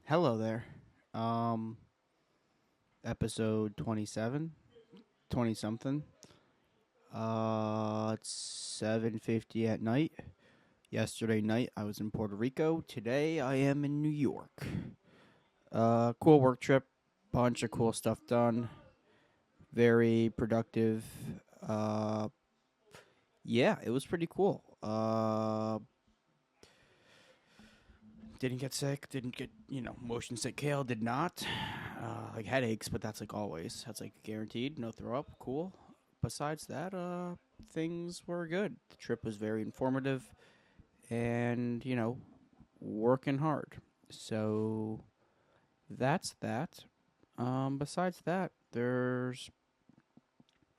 Hello there. Um, Episode 27, 20 something. It's 7:50 at night. Yesterday night I was in Puerto Rico. Today I am in New York. Cool work trip. Bunch of cool stuff done. Very productive. Uh, yeah, it was pretty cool. Didn't get sick. Didn't get motion sick. Kale did not. Like headaches, but that's like always. That's like guaranteed. No throw up. Cool. Besides that, things were good. The trip was very informative, and working hard. So that's that. Besides that, there's.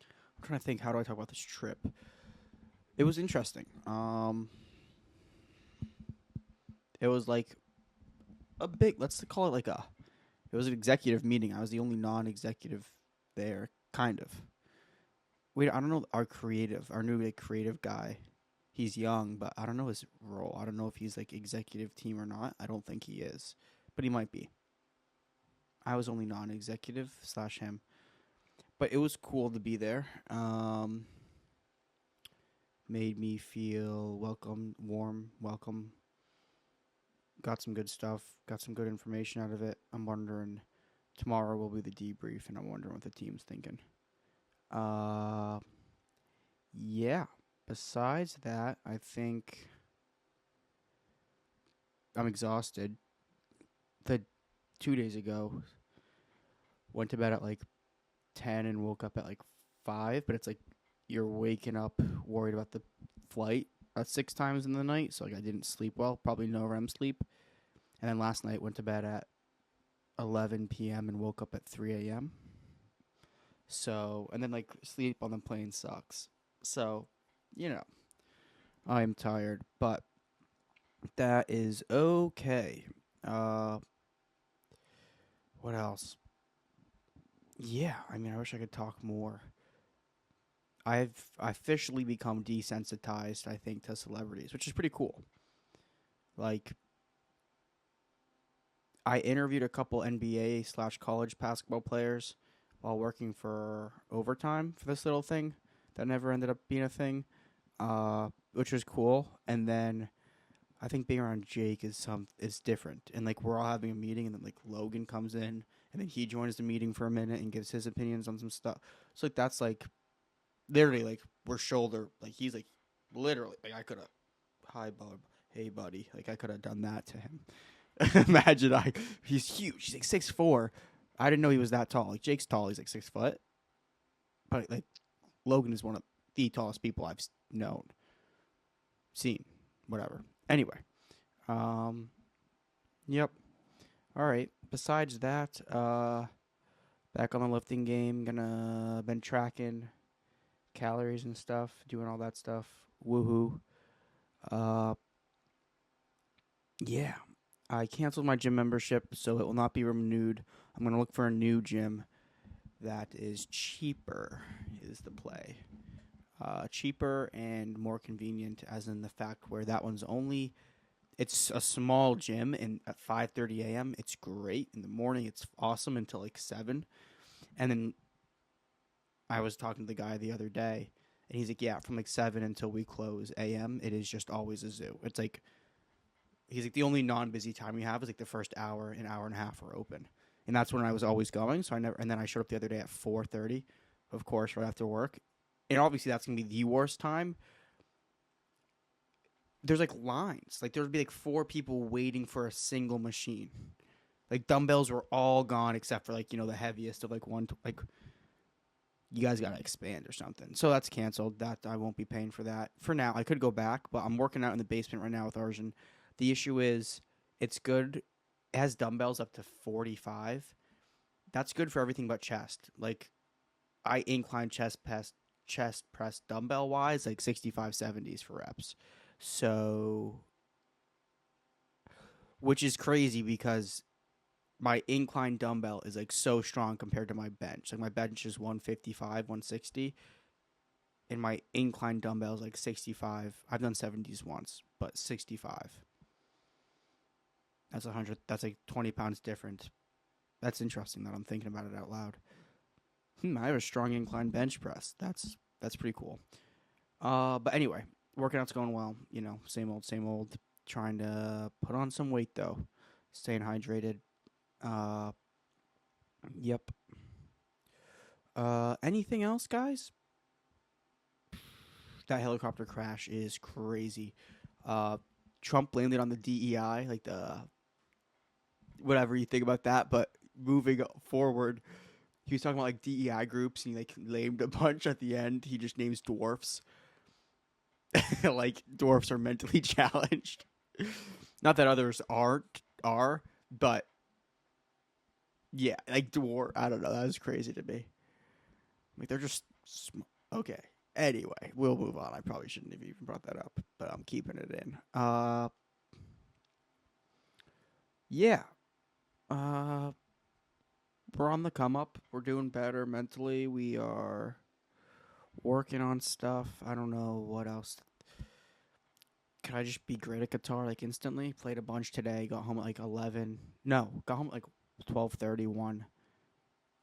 I'm trying to think. How do I talk about this trip? It was interesting. It was like a big. Let's call it like a. It was an executive meeting. I was the only non-executive there, kind of. Wait, I don't know our new like creative guy. He's young, but I don't know his role. I don't know if he's like executive team or not. I don't think he is, but he might be. I was only non-executive slash him, but it was cool to be there. Made me feel welcome, warm, welcome. Got some good stuff. Got some good information out of it. I'm wondering tomorrow will be the debrief, and I'm wondering what the team's thinking. Uh, yeah. Besides that, I think I'm exhausted. The 2 days ago, went to bed at like 10 and woke up at like 5, but it's like you're waking up worried about the flight 6 times in the night. So like I didn't sleep well, probably no REM sleep. And then last night went to bed at 11 p.m. and woke up at 3 a.m. So, and then like sleep on the plane sucks. So, you know, I'm tired, but that is okay. Uh, what else? Yeah, I mean, I wish I could talk more. I've officially become desensitized, I think, to celebrities, which is pretty cool. Like, I interviewed a couple NBA slash college basketball players while working for overtime for this little thing that never ended up being a thing, which was cool. And then I think being around Jake is different. And like we're all having a meeting, and then like Logan comes in, and then he joins the meeting for a minute and gives his opinions on some stuff. So like that's like literally like we're shoulder like he's like literally like I could have hi Bob, hey buddy, like I could have done that to him. Imagine he's huge, he's like 6'4". I didn't know he was that tall. Like Jake's tall, he's like 6 foot, but like Logan is one of the tallest people I've known, seen, whatever. Anyway, um, yep. All right. Besides that, back on the lifting game, gonna been tracking calories and stuff, doing all that stuff. Woohoo. Uh, yeah. I canceled my gym membership, so it will not be renewed. I'm gonna look for a new gym that is cheaper. Is the play. Cheaper and more convenient, as in the fact where that one's only it's a small gym, and at 5:30 a.m. it's great. In the morning it's awesome until like 7. And then I was talking to the guy the other day, and he's like, "Yeah, from like 7 until we close a.m. it is just always a zoo." It's like he's like the only non-busy time we have is like the first hour, an hour and a half are open, and that's when I was always going. So I never. And then I showed up the other day at 4:30, of course, right after work, and obviously that's gonna be the worst time. There's like lines, like there would be like 4 people waiting for a single machine. Like dumbbells were all gone except for like the heaviest of like one. Like you guys gotta expand or something. So that's canceled. That I won't be paying for that for now. I could go back, but I'm working out in the basement right now with Arjun. The issue is it's good. It has dumbbells up to 45. That's good for everything but chest. Like I incline chest press dumbbell wise like 65 70s for reps. So which is crazy because my incline dumbbell is like so strong compared to my bench. Like my bench is 155, 160, and my incline dumbbell is like 65. I've done 70s once, but 65. That's 100. That's like 20 pounds different. That's interesting that I'm thinking about it out loud. I have a strong incline bench press. That's pretty cool. But anyway, working out's going well. Same old, same old. Trying to put on some weight though. Staying hydrated. Uh, yep. Anything else, guys? That helicopter crash is crazy. Uh, Trump landed on the DEI, like the whatever you think about that. But moving forward, he was talking about like DEI groups, and he like named a bunch at the end. He just names dwarfs. Like dwarfs are mentally challenged. Not that others are, but yeah, like dwarf. I don't know. That was crazy to me. Like they're just okay. Anyway, we'll move on. I probably shouldn't have even brought that up, but I'm keeping it in. Yeah. Uh, we're on the come up. We're doing better mentally. We are working on stuff. I don't know what else. Could I just be great at guitar like instantly? Played a bunch today. Got home at like 11. No, got home at like 12:31.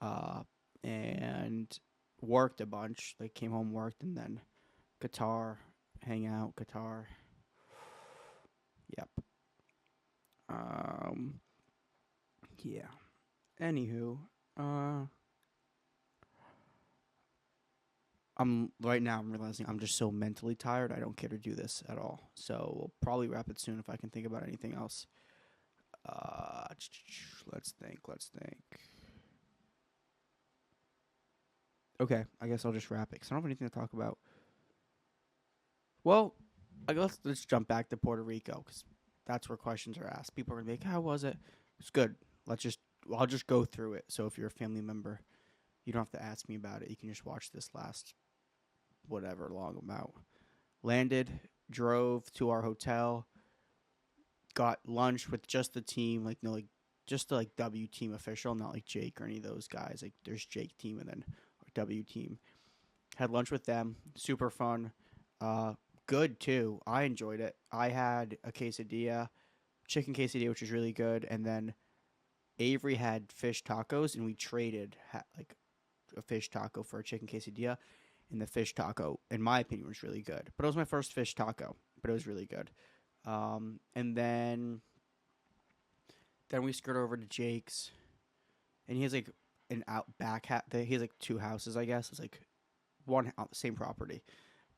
Uh, and worked a bunch. Like came home, worked, and then guitar, hang out, guitar. Yep. Um. Yeah. Anywho, I'm right now. I'm realizing I'm just so mentally tired. I don't care to do this at all. So we'll probably wrap it soon if I can think about anything else. Uh, let's think. Let's think. Okay, I guess I'll just wrap it because I don't have anything to talk about. Well, I guess let's jump back to Puerto Rico because that's where questions are asked. People are gonna be like, "How was it?" It's good. I'll just go through it. So if you're a family member, you don't have to ask me about it. You can just watch this last whatever long amount. Landed, drove to our hotel, got lunch with just the team, like no, like just the like W team official, not like Jake or any of those guys. Like there's Jake team and then W team. Had lunch with them, super fun. Uh, Good too. I enjoyed it. I had a quesadilla, chicken quesadilla, which was really good, and then Avery had fish tacos, and we traded like a fish taco for a chicken quesadilla. And the fish taco, in my opinion, was really good. But it was my first fish taco, but it was really good. And then we skirt over to Jake's, and he has like an out back hat. He has like two houses, I guess. It's like one on the same property,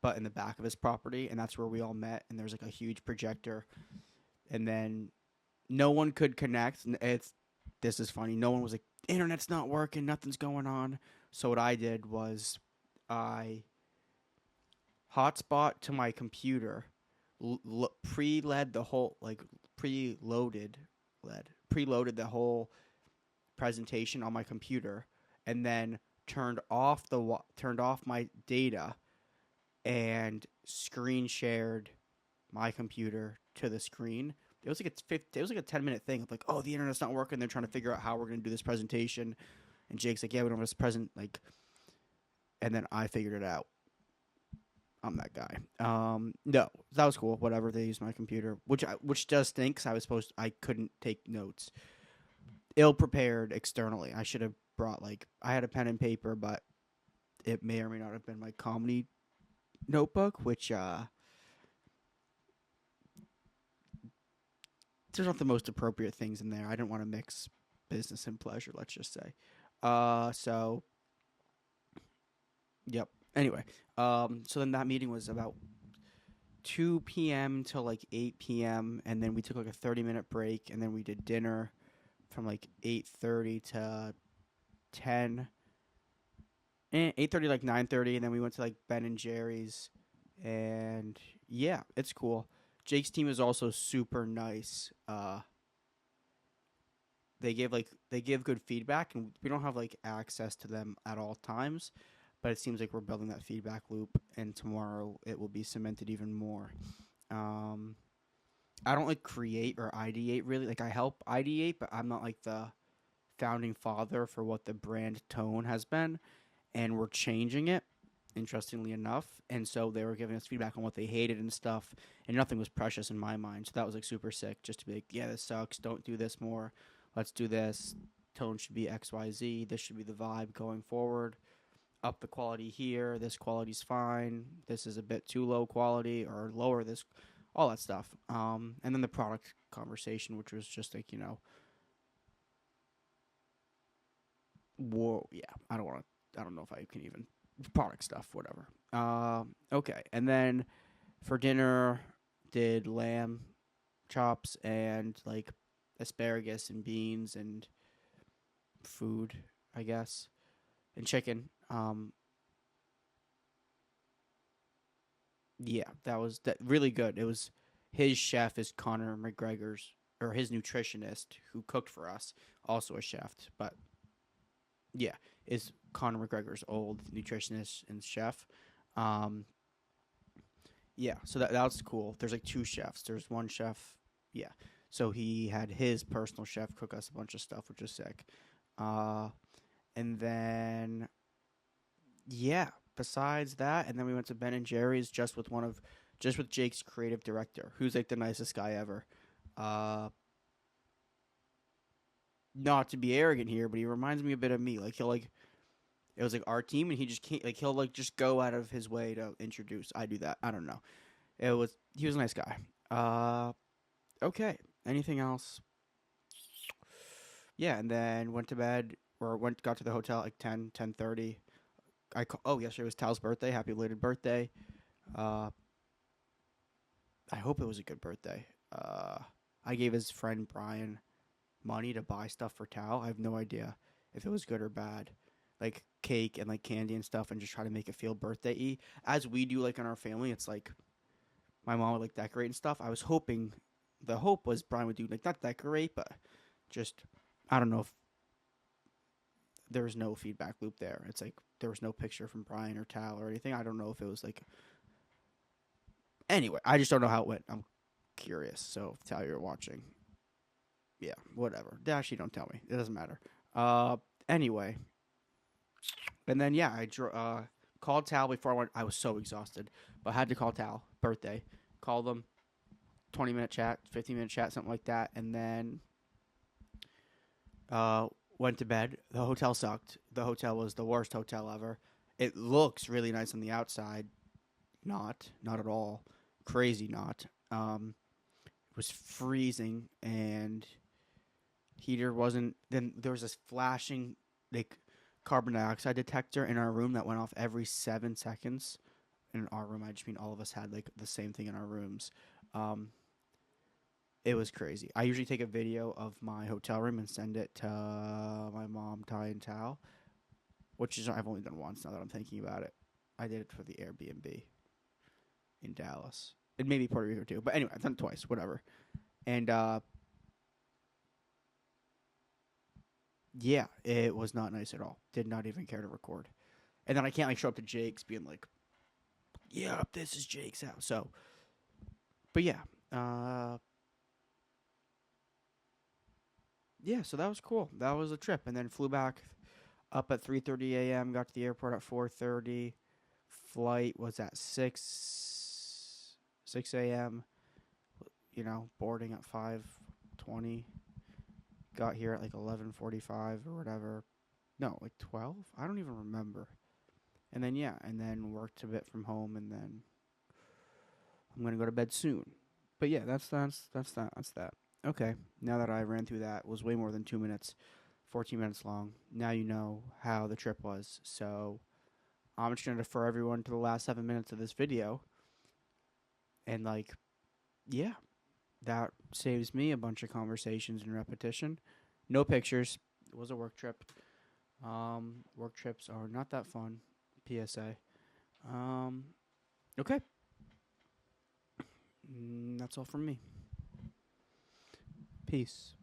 but in the back of his property, and that's where we all met. And there's like a huge projector, and then no one could connect. And this is funny. No one was like, internet's not working, nothing's going on. So what I did was I hotspot to my computer, pre-led the whole like preloaded the whole presentation on my computer, and then turned off my data and screen shared my computer to the screen. It was like a 10-minute thing of like, oh, the internet's not working. They're trying to figure out how we're gonna do this presentation, and Jake's like, yeah, we don't have this present like, and then I figured it out. I'm that guy. No, that was cool. Whatever, they used my computer, which does stink. 'Cause I couldn't take notes. Ill prepared externally. I should have brought I had a pen and paper, but it may or may not have been my comedy notebook, which there's not the most appropriate things in there. I didn't want to mix business and pleasure. Let's just say. So yep. Anyway, so then that meeting was about 2 p.m. till like 8 p.m. and then we took like a 30-minute break, and then we did dinner from like 8:30 to 10. 8:30 like 9:30, and then we went to like Ben and Jerry's, and yeah, it's cool. Jake's team is also super nice. They give good feedback, and we don't have like access to them at all times, but it seems like we're building that feedback loop, and tomorrow it will be cemented even more. I don't like create or ideate really. Like I help ideate, but I'm not like the founding father for what the brand tone has been, and we're changing it. interestingly enough. And so they were giving us feedback on what they hated and stuff. And nothing was precious in my mind. So that was like super sick just to be like, yeah, this sucks. Don't do this more. Let's do this. Tone should be XYZ. This should be the vibe going forward. Up the quality here. This quality's fine. This is a bit too low quality, or lower this, all that stuff. And then the product conversation, which was just like, whoa, yeah, I don't know if I can even, product stuff, whatever. Okay. And then for dinner, did lamb chops and like asparagus and beans and food, I guess, and chicken. Yeah, that was really good. It was, his chef is Conor McGregor's, or his nutritionist who cooked for us, also a chef, but yeah, is Conor McGregor's old nutritionist and chef. Um, yeah, so that was cool. There's like two chefs. There's one chef, yeah. So he had his personal chef cook us a bunch of stuff, which is sick. Uh, and then yeah, besides that, and then we went to Ben and Jerry's just with Jake's creative director, who's like the nicest guy ever. Uh, Not to be arrogant here, but he reminds me a bit of me. Like he'll like it was like our team, and he just can't, like, he'll like just go out of his way to introduce. I do that. I don't know. He was a nice guy. Uh, okay. Anything else? Yeah, and then went to bed, or got to the hotel at like 10:30. Yesterday was Tal's birthday. Happy belated birthday. Uh, I hope it was a good birthday. I gave his friend Brian money to buy stuff for Tal. I have no idea if it was good or bad. Like cake and like candy and stuff, and just try to make it feel birthday y. As we do like in our family, it's like my mom would like decorate and stuff. I was hoping, the hope was Brian would do like not decorate, but just, I don't know if there was no feedback loop there. It's like there was no picture from Brian or Tal or anything. I don't know if it was like, anyway, I just don't know how it went. I'm curious. So if Tal, you're watching, yeah, whatever. Actually, don't tell me. It doesn't matter. Uh, anyway, and then yeah, called Tal before I went. I was so exhausted, but I had to call Tal. Birthday, called them. 20-minute chat, 15-minute chat, something like that, and then uh, went to bed. The hotel sucked. The hotel was the worst hotel ever. It looks really nice on the outside. Not at all. Crazy not. It was freezing, and heater wasn't. Then there was this flashing like carbon dioxide detector in our room that went off every 7 seconds. In our room, I just mean all of us had like the same thing in our rooms. Um, it was crazy. I usually take a video of my hotel room and send it to my mom, Ty, and Tal, which is I've only done once now that I'm thinking about it. I did it for the Airbnb in Dallas, and maybe Puerto Rico too. But anyway, I've done it twice, whatever. And yeah, it was not nice at all. Did not even care to record. And then I can't like show up to Jake's being like, "Yeah, this is Jake's house." So, but yeah, yeah. So that was cool. That was a trip, and then flew back up at 3:30 a.m. Got to the airport at 4:30. Flight was at 6 a.m. Boarding at 5:20. Got here at like 11:45 or whatever. No, like 12. I don't even remember. And then yeah, and then worked a bit from home, and then I'm gonna go to bed soon. But yeah, that's that. Okay, now that I ran through that, it was way more than 2 minutes, 14 minutes long. Now you know how the trip was. So I'm just gonna defer everyone to the last 7 minutes of this video, and like, yeah, that saves me a bunch of conversations and repetition. No pictures. It was a work trip. Work trips are not that fun. PSA. Okay. That's all from me. Peace.